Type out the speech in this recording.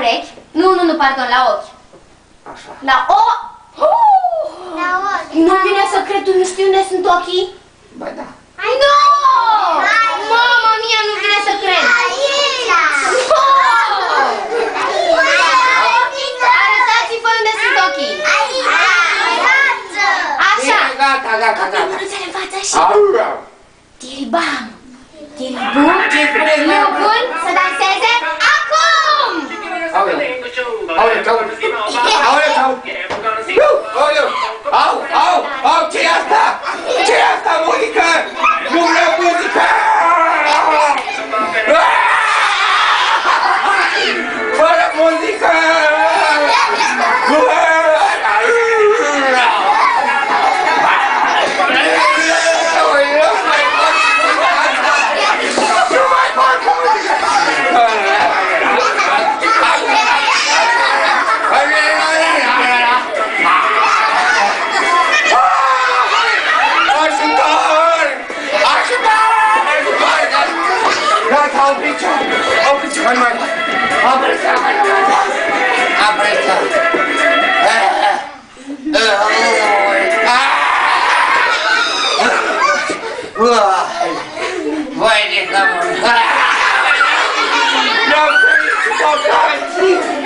urechi. Nu, pardon, la ochi. Așa. La ochi. La ochi. Nu vine să cred, tu nu știi unde sunt ochii? Bă, da. Nu! Mama mia, nu vine să cred. Aici. Arătați-vă unde sunt ochii. Așa. Gata. Mânuțele în față și... Aura. Tiribam. Tiribum. Ce vrei, Nu bun să danseze acum! Au, ce-i asta? Ce-i asta, muzică? Nu vreau muzică! Fără muzică! Opriți-vă, hai mai! Opriți-vă! Vai de cământ! Vreau să-i